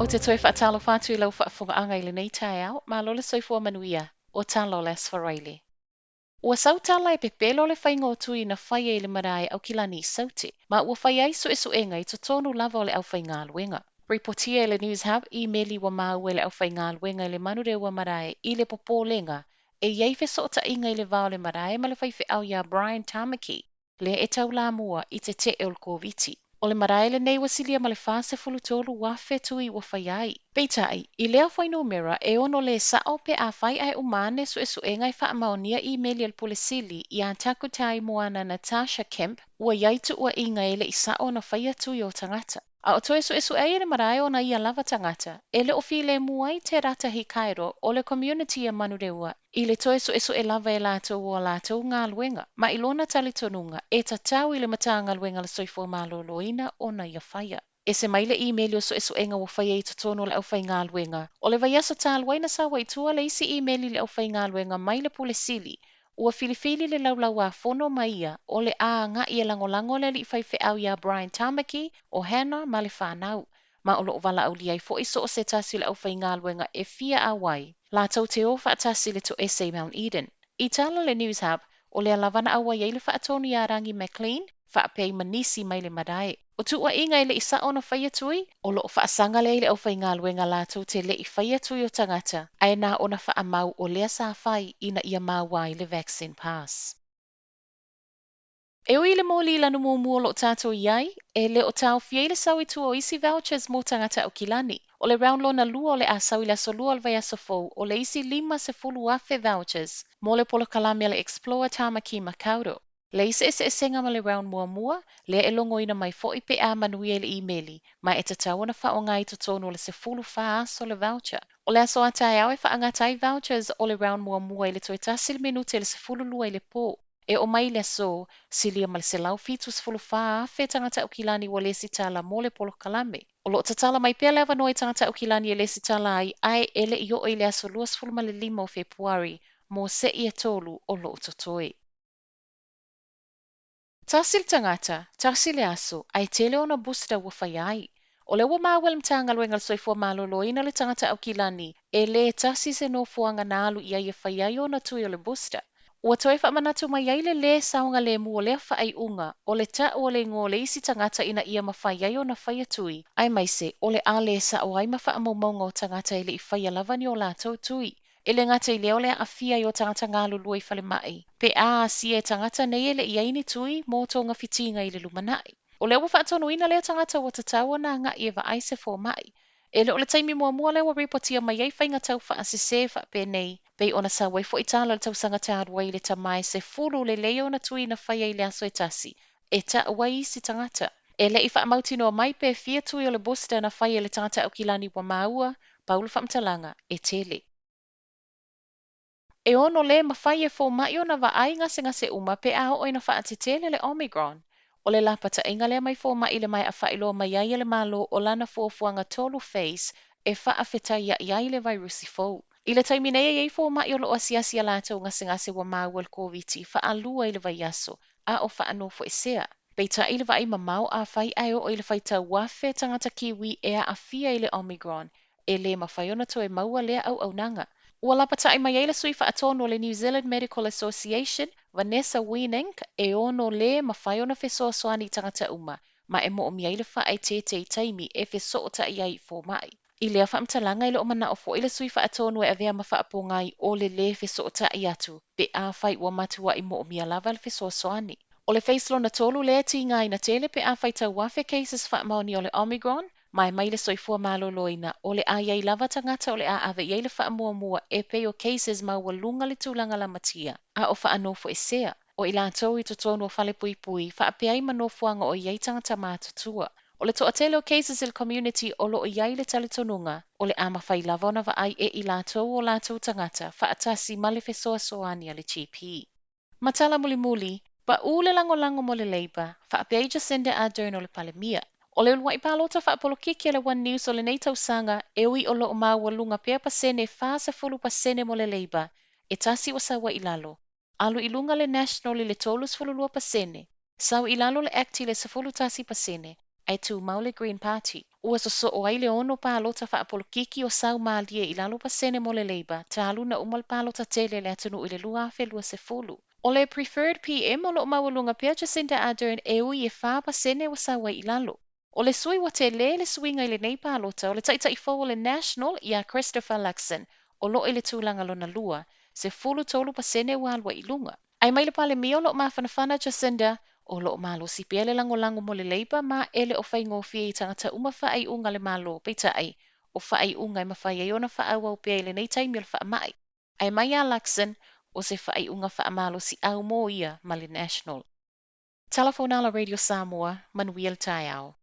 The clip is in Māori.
O te toi whaatalo whātu I lau whaafonga i le nei tae au, ma lola soifua manuia, o talo les wharaile. Ua sautala e pepelo le whaingo tui na faia I le marae Aukilani saute, ma ua whaia isu e suenga I to tonu lava o le au whainga aluenga. Reportia I le News Hub I meli wa mau e le au whainga aluenga I le Manurewa Marae I le popolenga, e iei fesota inga I le vao le marae ma le whaife au ia Brian Tamaki, le e tau la mua I te ol koviti. O le marae le nei wasilia ma le fase fulutolu wafe tui wa whaiai. Peitai, I lea whainumera e ono le sao pe a whai ai umane su e suenga I whaamaonia I meli al polesili I a takutai moana Natasha Kemp ua iaitu ua inga ele I sao na whaia tui o tangata. A o toe su e su e le marae o na ia lava tangata, e le ofi le muai te rata hi Cairo o le community a Manurewa I le toe su e lava e lātou o lātou ngā luenga, ma ilona tali tonunga e tatau I le mata ngā luenga le soifo maloloina o na ia whaia. E se maile email o su enga wa whaia I totono le au whai ngā luenga, o le vaiaso tā luaina sa waitua le isi email le au whai ngā luenga mai le pule sili, ua filifili le laulau a fono maia o le a nga I e langolango le li whaife au ia Brian Tamaki o Hannah ma le whanau. Ma o loo wala au liai fo iso o se tasi le au whai ngā luenga e fia a wai. La tau te o whaatasi le to essay Mount Eden. I tala le News Hub, o le alavana au wai le whaatoni a rangi McLean, whaapei manisi mai le marae. O tua inga le isa o na whaia tui, o loo whaasanga le au whai ngā luenga la tau te le I whaia tui o tangata, ai nā o na whaamau o lea sa whai ina ia mawai le vaccine pass. E oi le moli lanu mumu o lo tātou iai, e le o tau fiei le sau I tua o isi vouchers mo tangata Aukilani. O le round lona lua o le asau I la solua al vai asofou, o le isi 5 afe vouchers, mo le polo kalami le Explore Tamaki Makauro. Le isi e senga ma le round mua, le e longo ina mai fo I pe a manui le emaili, ma e tatau na wha o ngai to tono le 10 aso le voucher. O le aso atai au e wha angatai vouchers o le round mua I le toi Tasi le minute le 10 le po. E o mai le so, silia mal se lau fitu 10 afe tangata Aukilani wa lesi tala mo le polo kalame. O lo tatala mai pia lewa noi tangata Aukilani e lesi tala ai ele I o le aso 25 o Februari, mo se I e tolu o lo totoi. Tasi le tangata, tasi le aso, ai tele ona busta wa whaiai. O le wa mawel mtanga luengal soifua maloloina le tangata Aukilani, e le tasi se no fuanga na alu ia whaiai ona tui o le busta. Ua toi whaamanatu mai ai le saunga le mua lea whaai unga, o le ta o le ngō le isi tangata ina ia mawhai ai o na whaia tui. Ai mai se, o le a le sa o ai mawha maunga o tangata ile I whaia lavani o lātou tui. Ele ngata I leo lea a fia I o tangata ngā lulua I whale mai. Pe a si e tangata nei ele I aini tui mō tō ngā fitinga I le lumanai. O leo whaatono ina lea tangata o tatau na ngā I e wa aise fomai. Ele o le taimi mua leo reportia mai ai whainga tau wha asese wha pe nei. Pei ona sa wai fo itala le tausanga te adwa I le tamai se fulu le leo na tui na whaia I le aso e tasi. E ta wai si tangata. E le I wha amauti no mai pe fia tui o le busta na whaia le tangata Aukilani wa maua, paulu whamtalanga, e tele. E ono le mafai e fomai o na vaai ngase uma pe a o ina faatetele le Omicron. O le lapata inga le mai fomai le mai a whailo mai ai le malo o lana fuafuanga tolu face e faafetai ai le virusi fou. I le taimine e fomai o lo asiasi alatou ngase wa mawal COVID faalua I le vaiaso a o faanofo e sea. Peita I le vai mamau a whai ai o I le whaita wafe tangata kiwi e a fia I le Omicron e le mawhaiona to e maua lea au nanga. Ua lapata I mai le sui whaatono le New Zealand Medical Association, Vanessa Weening, e ono le mawhaiona fesoasoani tangata uma, ma e mo o miai le whaai te taimi e fesoota I ai fomai. I lea whaamtalanga I le o mana o fo I le sui whaatono e avea mawhaapongai o le fesoota I atu, pe a whai ua matua I mo o mia lava le fesoasoani. O le feislo na tolu le ti ngai na tele pe a whaita wafe cases whaamaoni o le Omicron, mai le soifua maloloina o le a iai lava tangata o le a ave iai le whaamua e pe o cases maua lunga le tūlanga la matia, a o whaanofo e sea. O I lātou I totonu o whale pui, whaapeai manofuanga o iai tangata mātutua. O le toatele o cases il community o lo o iai le talitonunga, o le a mawhai lava ona vaai e I lātou o lātou tangata, whaatasi ma le fesoasoani a le GP. Matala muli, pa ule lango mo le Leipa, whaapeai Jacinda a o le palemia. O le ulua I palota whaapolo kiki le One News o le nei tausanga e ui o lo o maua lunga pea pasene whaasa fulu pasene mo le Leipa, e tasi o sawa I lalo. Alu I lunga le National I le tolus fululua pasene, sau I lalo le Acti le sefulu tasi pasene, ai tu mau le Green Party. Ua soso'o ai le ono palota fa'apolokiki o sau malie I lalo pasene mo le Leipa, talu na umal palota tele le atunu I le 2.10. O le preferred PM o lo mawalunga pia Jacinda Ardern e ui e wha pasene o sau I lalo. O le sui wa tele le suiga I le nei palota o le taitai fo le National ia Christopher Luxon o lo I le tūlanga lona lua, se 13% wa alwa I lunga. Ai mai le pale mio lo mafanafana Jacinda, o lo malo si pele lango mo le Leipa ma ele o whaingofia I tangata uma whaai unga le malo peita ai, o whaai unga I mafai ai ona whaawa o pia I le nei taimi o le whaamai. Ai mai a Luxon, o se whaai unga whaamalo si au mo ia ma le National. Telefonala Radio Samoa, Manuel Taiao.